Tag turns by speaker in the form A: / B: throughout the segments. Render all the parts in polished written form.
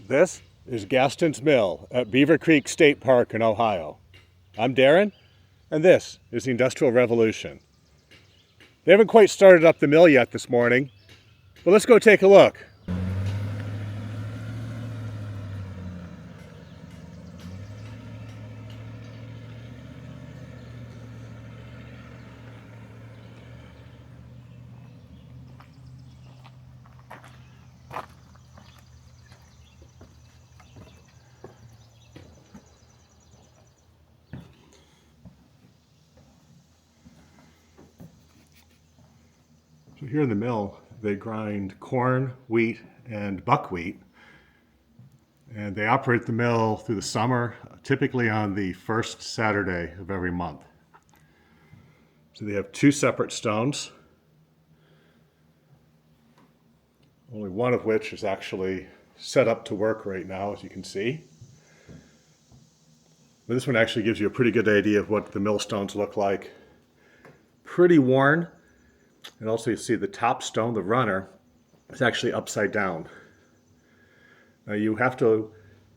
A: This is Gaston's Mill at Beaver Creek State Park in Ohio. I'm Darren, and this is the Industrial Revolution. They haven't quite started up the mill yet this morning, but let's go take a look. So here in the mill, they grind corn, wheat, and buckwheat. And they operate the mill through the summer, typically on the first Saturday of every month. So they have two separate stones, only one of which is actually set up to work right now, as you can see. But this one actually gives you a pretty good idea of what the millstones look like. Pretty worn. And also you see the top stone, the runner, is actually upside down. Now you have to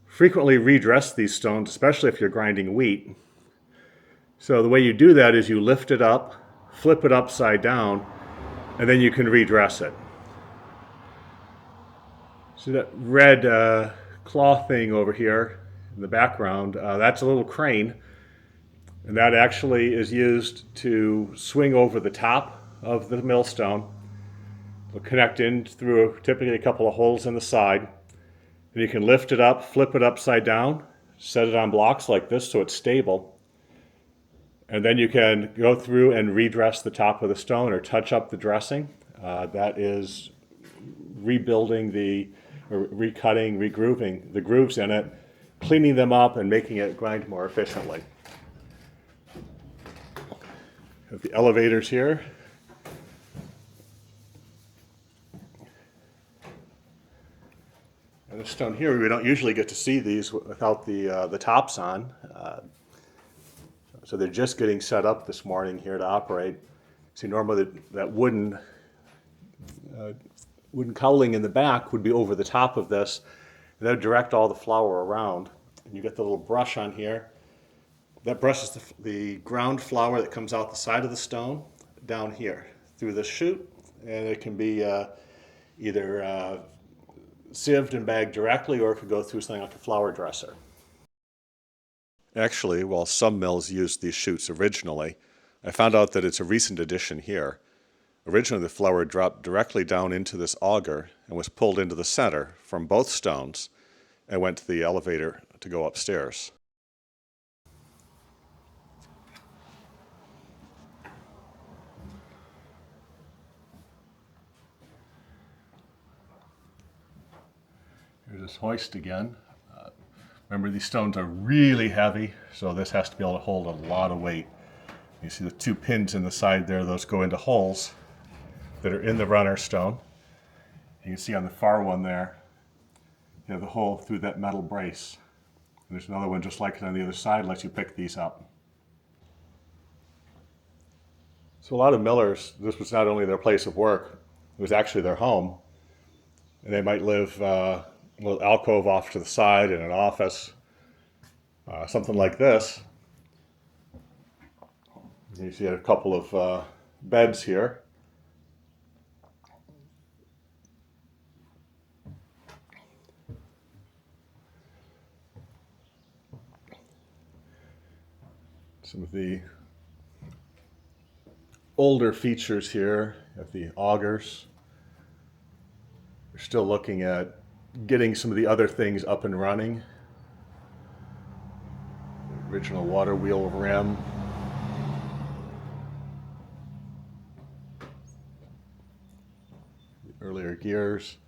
A: frequently redress these stones, especially if you're grinding wheat. So the way you do that is you lift it up, flip it upside down, and then you can redress it. See that red cloth thing over here in the background? That's a little crane, and that actually is used to swing over the top of the millstone. It'll connect in through typically a couple of holes in the side. And you can lift it up, flip it upside down, set it on blocks like this so it's stable. And then you can go through and redress the top of the stone or touch up the dressing. That is rebuilding or recutting, regrooving the grooves in it, cleaning them up and making it grind more efficiently. Have the elevators here. And the stone here, we don't usually get to see these without the tops on. So they're just getting set up this morning here to operate. See, normally that wooden cowling in the back would be over the top of this. And that would direct all the flour around. And you get the little brush on here. That brushes the ground flour that comes out the side of the stone down here through this chute. And it can be either sieved and bagged directly, or it could go through something like a flour dresser. Actually, while some mills used these chutes originally, I found out that it's a recent addition here. Originally, the flour dropped directly down into this auger and was pulled into the center from both stones and went to the elevator to go upstairs. Here's this hoist again. Remember, these stones are really heavy, so this has to be able to hold a lot of weight. You see the two pins in the side there, those go into holes that are in the runner stone. You can see on the far one there, you have the hole through that metal brace. And there's another one just like it on the other side, lets you pick these up. So a lot of millers, this was not only their place of work, it was actually their home. And they might live a little alcove off to the side in an office, something like this. You see a couple of beds here. Some of the older features here at the augers. We're still looking at getting some of the other things up and running. The original waterwheel rim. The earlier gears.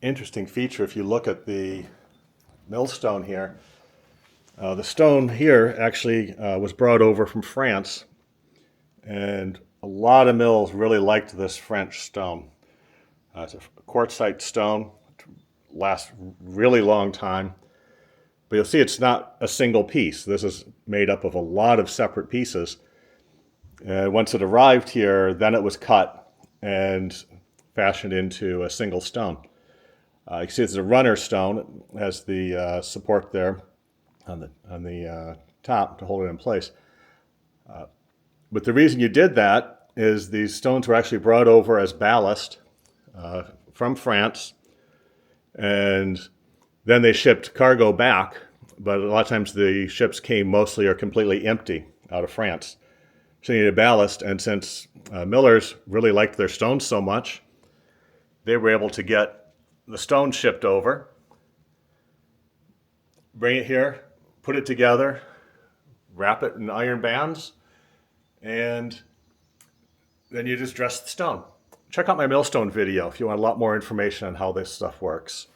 A: Interesting feature, if you look at the millstone here, the stone here actually was brought over from France, and a lot of mills really liked this French stone. It's a quartzite stone, lasts a really long time, but you'll see it's not a single piece. This is made up of a lot of separate pieces, And once it arrived here, then it was cut and fashioned into a single stone. You can see it's a runner stone. It has the support there on the top to hold it in place. But the reason you did that is these stones were actually brought over as ballast from France, and then they shipped cargo back, but a lot of times the ships came mostly or completely empty out of France. So you needed ballast, and since millers really liked their stones so much, they were able to get the stone shipped over, bring it here, put it together, wrap it in iron bands, and then you just dress the stone. Check out my millstone video if you want a lot more information on how this stuff works.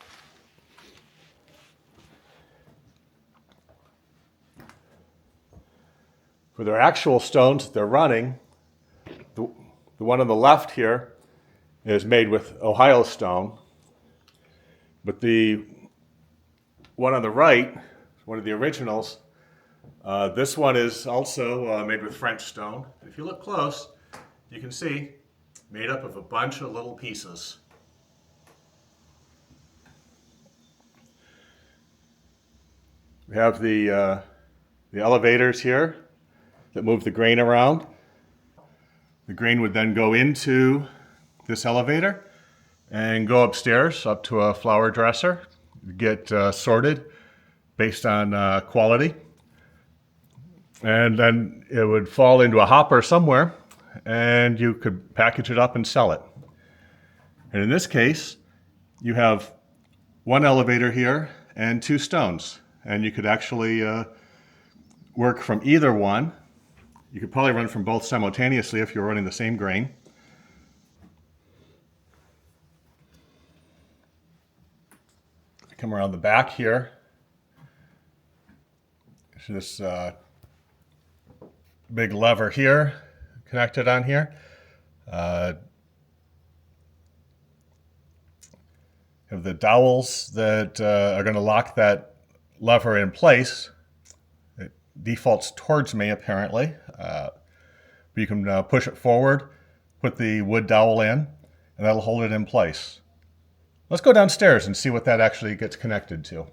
A: For their actual stones they're running, the one on the left here is made with Ohio stone, but the one on the right, one of the originals, this one is also made with French stone. If you look close, you can see made up of a bunch of little pieces. We have the elevators here that move the grain around. The grain would then go into this elevator and go upstairs up to a flour dresser, get sorted based on quality. And then it would fall into a hopper somewhere, and you could package it up and sell it. And in this case, you have one elevator here and two stones, and you could actually work from either one. You could probably run from both simultaneously if you're running the same grain. Come around the back here. So this big lever here connected on here. Have the dowels that are going to lock that lever in place. It defaults towards me apparently, but you can push it forward, put the wood dowel in, and that'll hold it in place. Let's go downstairs and see what that actually gets connected to.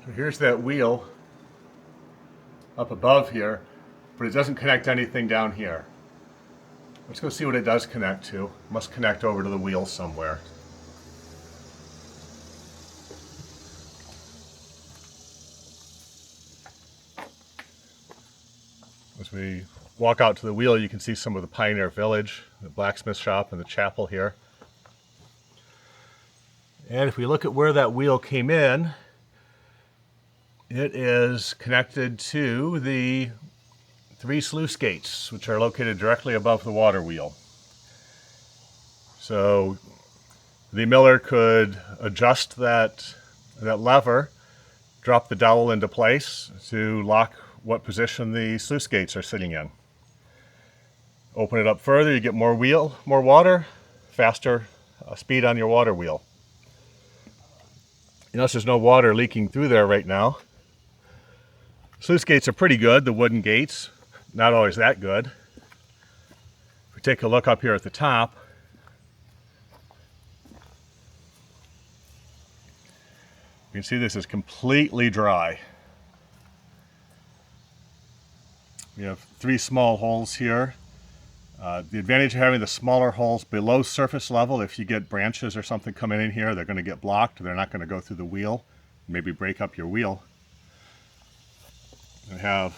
A: So here's that wheel up above here, but it doesn't connect anything down here. Let's go see what it does connect to. It must connect over to the wheel somewhere. As we walk out to the wheel, you can see some of the Pioneer Village, the blacksmith shop, and the chapel here. And if we look at where that wheel came in, it is connected to the 3 sluice gates, which are located directly above the water wheel. So the miller could adjust that lever, drop the dowel into place to lock what position the sluice gates are sitting in. Open it up further, you get more water, faster speed on your water wheel. You notice there's no water leaking through there right now. Sluice gates are pretty good, the wooden gates, not always that good. If we take a look up here at the top, you can see this is completely dry. We have 3 small holes here. The advantage of having the smaller holes below surface level, if you get branches or something coming in here, they're going to get blocked. They're not going to go through the wheel, maybe break up your wheel. We have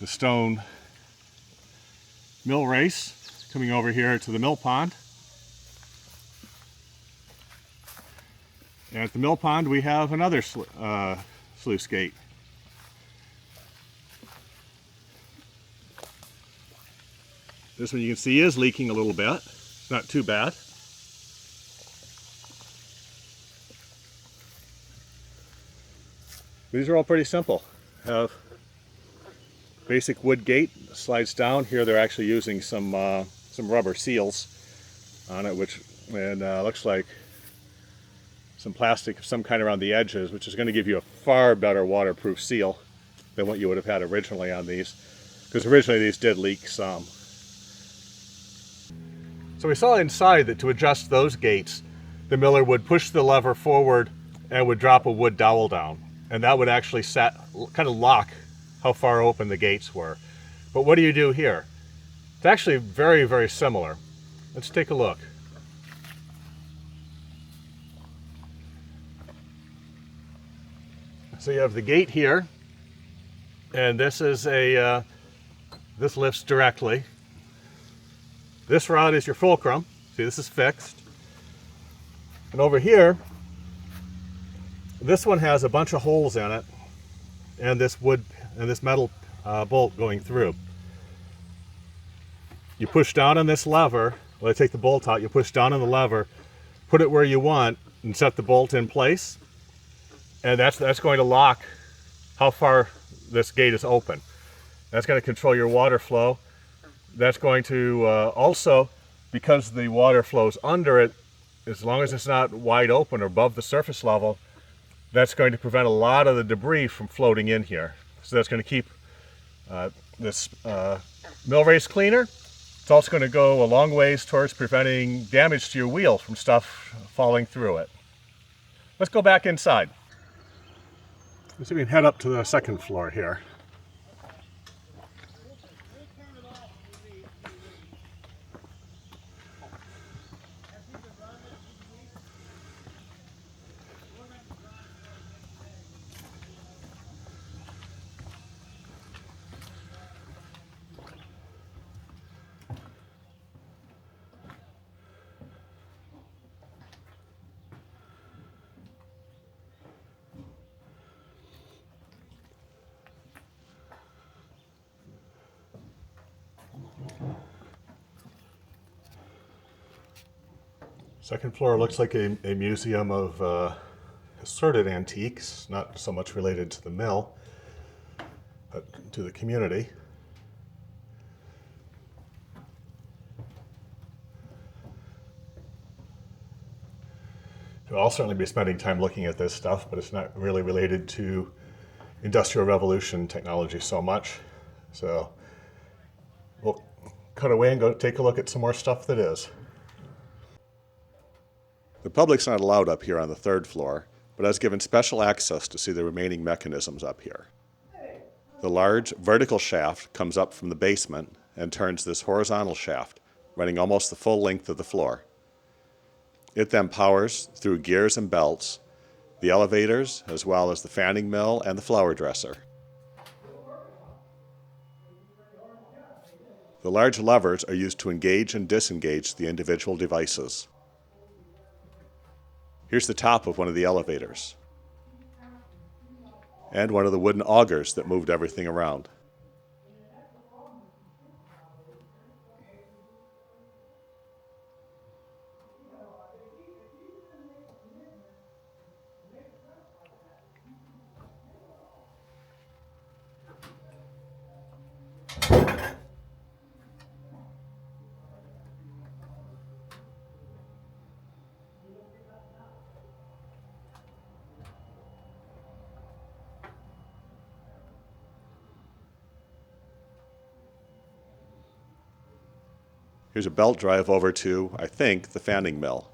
A: the stone mill race coming over here to the mill pond. And at the mill pond we have another sluice gate. This one you can see is leaking a little bit. It's not too bad. These are all pretty simple. Have basic wood gate, slides down. Here they're actually using some rubber seals on it, which looks like some plastic of some kind around the edges, which is going to give you a far better waterproof seal than what you would have had originally on these, because originally these did leak some. So we saw inside that to adjust those gates, the miller would push the lever forward and would drop a wood dowel down, and that would actually kind of lock how far open the gates were. But what do you do here? It's actually very, very similar. Let's take a look. So you have the gate here, and this is this lifts directly. This rod is your fulcrum. See, this is fixed. And over here, this one has a bunch of holes in it, and this metal bolt going through. You push down on this lever. Well, I take the bolt out. You push down on the lever, put it where you want, and set the bolt in place. And that's going to lock how far this gate is open. That's going to control your water flow. That's going to also, because the water flows under it, as long as it's not wide open or above the surface level, that's going to prevent a lot of the debris from floating in here. So that's going to keep this mill race cleaner. It's also going to go a long ways towards preventing damage to your wheel from stuff falling through it. Let's go back inside. Let's see if we can head up to the second floor here. Second floor looks like a museum of assorted antiques, not so much related to the mill, but to the community. I'll certainly be spending time looking at this stuff, but it's not really related to Industrial Revolution technology so much. So we'll cut away and go take a look at some more stuff that is. The public's not allowed up here on the third floor, but is given special access to see the remaining mechanisms up here. The large vertical shaft comes up from the basement and turns this horizontal shaft, running almost the full length of the floor. It then powers, through gears and belts, the elevators, as well as the fanning mill and the flour dresser. The large levers are used to engage and disengage the individual devices. Here's the top of one of the elevators, and one of the wooden augers that moved everything around. Here's a belt drive over to, I think, the fanning mill.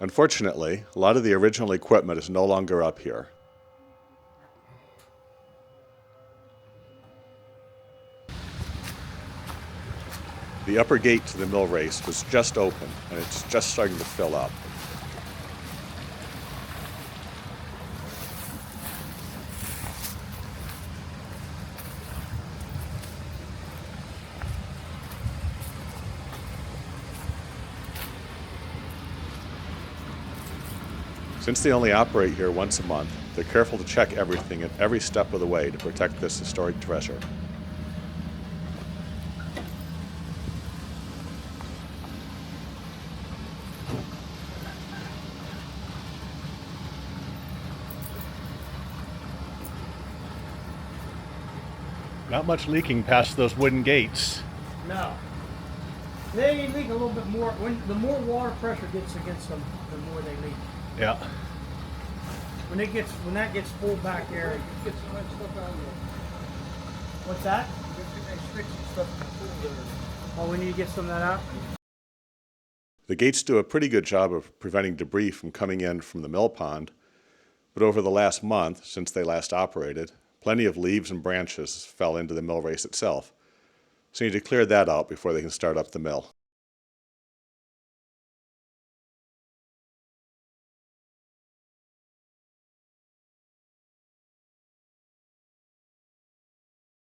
A: Unfortunately, a lot of the original equipment is no longer up here. The upper gate to the mill race was just open, and it's just starting to fill up. Since they only operate here once a month, they're careful to check everything at every step of the way to protect this historic treasure. Not much leaking past those wooden gates.
B: No. They leak a little bit more. The more water pressure gets against them, the more they leak.
A: Yeah.
B: When that gets pulled back there, it gets so much stuff out of there. What's that? Oh, we need to get some of that out?
A: The gates do a pretty good job of preventing debris from coming in from the mill pond, but over the last month, since they last operated, plenty of leaves and branches fell into the mill race itself. So you need to clear that out before they can start up the mill.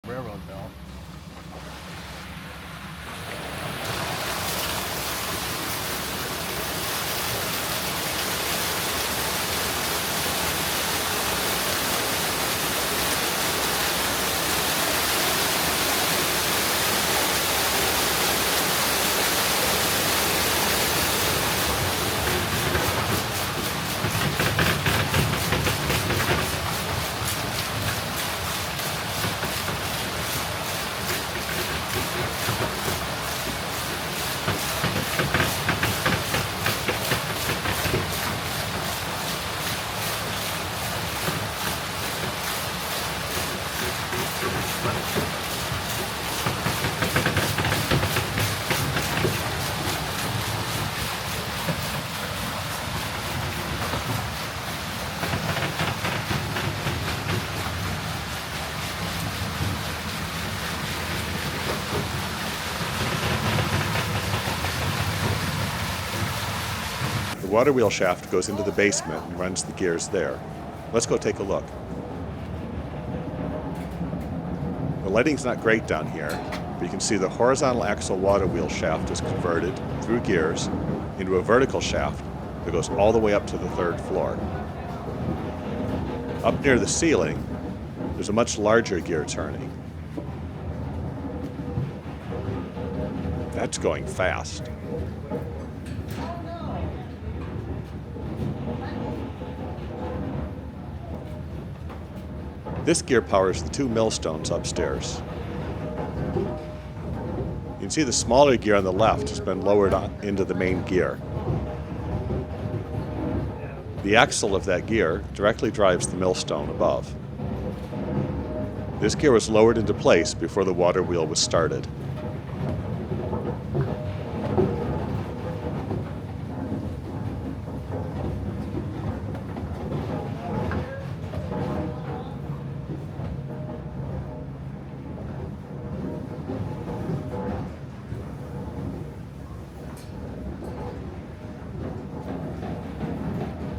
A: Railroad mill. The water wheel shaft goes into the basement and runs the gears there. Let's go take a look. The lighting's not great down here, but you can see the horizontal axle water wheel shaft is converted through gears into a vertical shaft that goes all the way up to the 3rd floor. Up near the ceiling, there's a much larger gear turning. That's going fast. This gear powers the 2 millstones upstairs. You can see the smaller gear on the left has been lowered into the main gear. The axle of that gear directly drives the millstone above. This gear was lowered into place before the water wheel was started.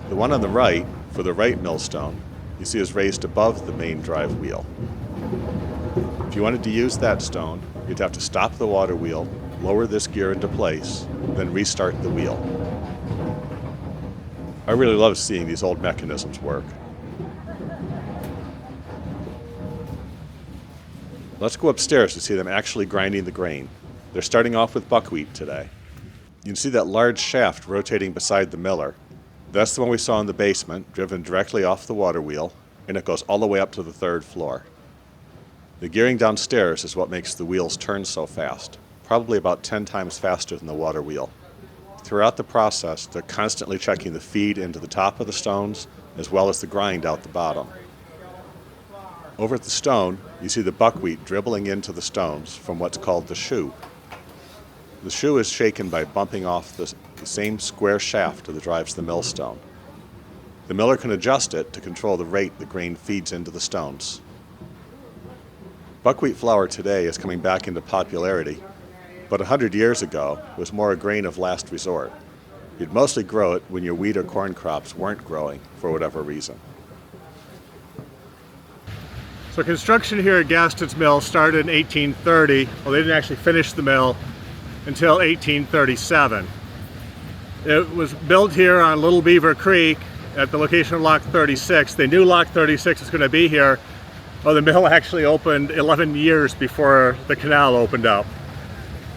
A: The one on the right, for the right millstone, you see is raised above the main drive wheel. If you wanted to use that stone, you'd have to stop the water wheel, lower this gear into place, then restart the wheel. I really love seeing these old mechanisms work. Let's go upstairs to see them actually grinding the grain. They're starting off with buckwheat today. You can see that large shaft rotating beside the miller. That's the one we saw in the basement, driven directly off the water wheel, and it goes all the way up to the 3rd floor. The gearing downstairs is what makes the wheels turn so fast, probably about 10 times faster than the water wheel. Throughout the process, they're constantly checking the feed into the top of the stones, as well as the grind out the bottom. Over at the stone, you see the buckwheat dribbling into the stones from what's called the shoe. The shoe is shaken by bumping off the same square shaft that drives the millstone. The miller can adjust it to control the rate the grain feeds into the stones. Buckwheat flour today is coming back into popularity, but 100 years ago it was more a grain of last resort. You'd mostly grow it when your wheat or corn crops weren't growing for whatever reason. So construction here at Gaston's mill started in 1830. Well, they didn't actually finish the mill until 1837. It was built here on Little Beaver Creek at the location of Lock 36. They knew Lock 36 was going to be here. Well, the mill actually opened 11 years before the canal opened up.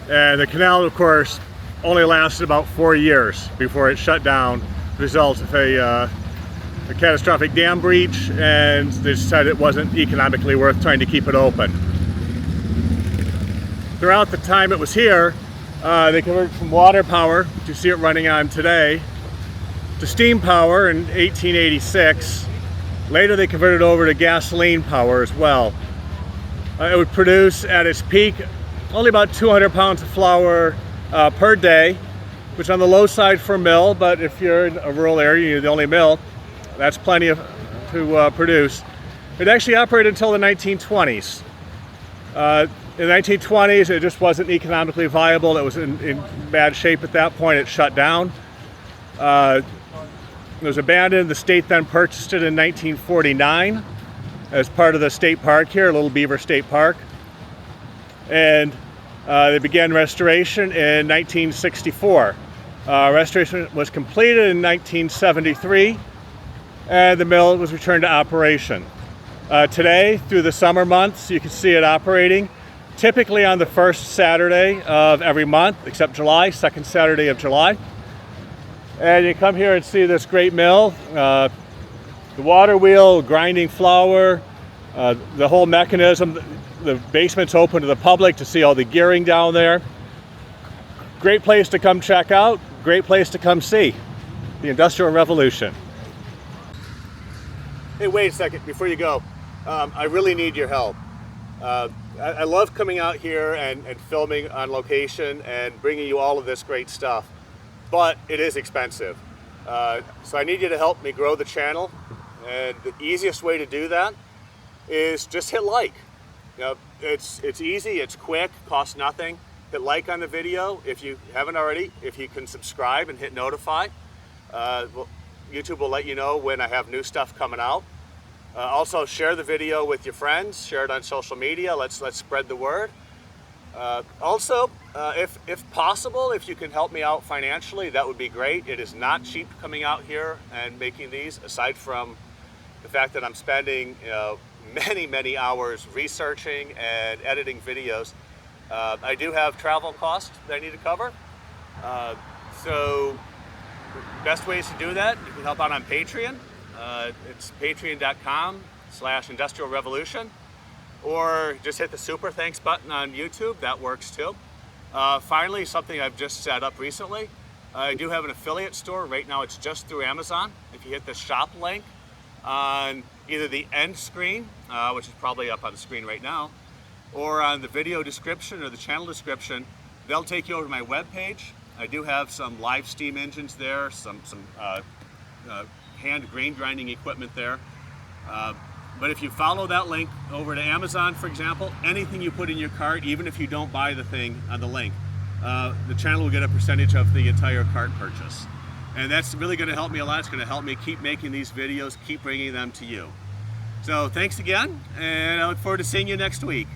A: And the canal, of course, only lasted about 4 years before it shut down, result of a catastrophic dam breach, and they decided it wasn't economically worth trying to keep it open. throughout the time it was here, they converted from water power, which you see it running on today, to steam power in 1886. Later they converted over to gasoline power as well. It would produce at its peak only about 200 pounds of flour per day, which on the low side for a mill, but if you're in a rural area, you're the only mill, that's plenty to produce. It actually operated until the 1920s. In the 1920s, it just wasn't economically viable. It was in bad shape at that point. It shut down. It was abandoned. The state then purchased it in 1949 as part of the state park here, Little Beaver State Park. And they began restoration in 1964. Restoration was completed in 1973, and the mill was returned to operation. Today, through the summer months, you can see it operating, typically on the first Saturday of every month, except July, second Saturday of July. And you come here and see this great mill, the water wheel, grinding flour, the whole mechanism. The basement's open to the public to see all the gearing down there. Great place to come check out, great place to come see the Industrial Revolution. Hey, wait a second before you go. I really need your help. I love coming out here and filming on location and bringing you all of this great stuff, but it is expensive. So I need you to help me grow the channel, and the easiest way to do that is just hit like. You know, it's easy, it's quick, costs nothing. Hit like on the video if you haven't already. If you can subscribe and hit notify, YouTube will let you know when I have new stuff coming out. Also, share the video with your friends. Share it on social media. Let's spread the word. Also, if possible, if you can help me out financially, that would be great. It is not cheap coming out here and making these, aside from the fact that I'm spending many hours researching and editing videos. I do have travel costs that I need to cover. So best ways to do that, you can help out on Patreon. It's patreon.com/Industrial Revolution, or just hit the super thanks button on YouTube. That works too. Finally, something I've just set up recently. I do have an affiliate store. Right now it's just through Amazon. If you hit the shop link on either the end screen, which is probably up on the screen right now, or on the video description or the channel description, they'll take you over to my webpage. I do have some live steam engines there, some hand grain grinding equipment there. But if you follow that link over to Amazon, for example, anything you put in your cart, even if you don't buy the thing on the link, the channel will get a percentage of the entire cart purchase. And that's really going to help me a lot. It's going to help me keep making these videos, keep bringing them to you. So thanks again, and I look forward to seeing you next week.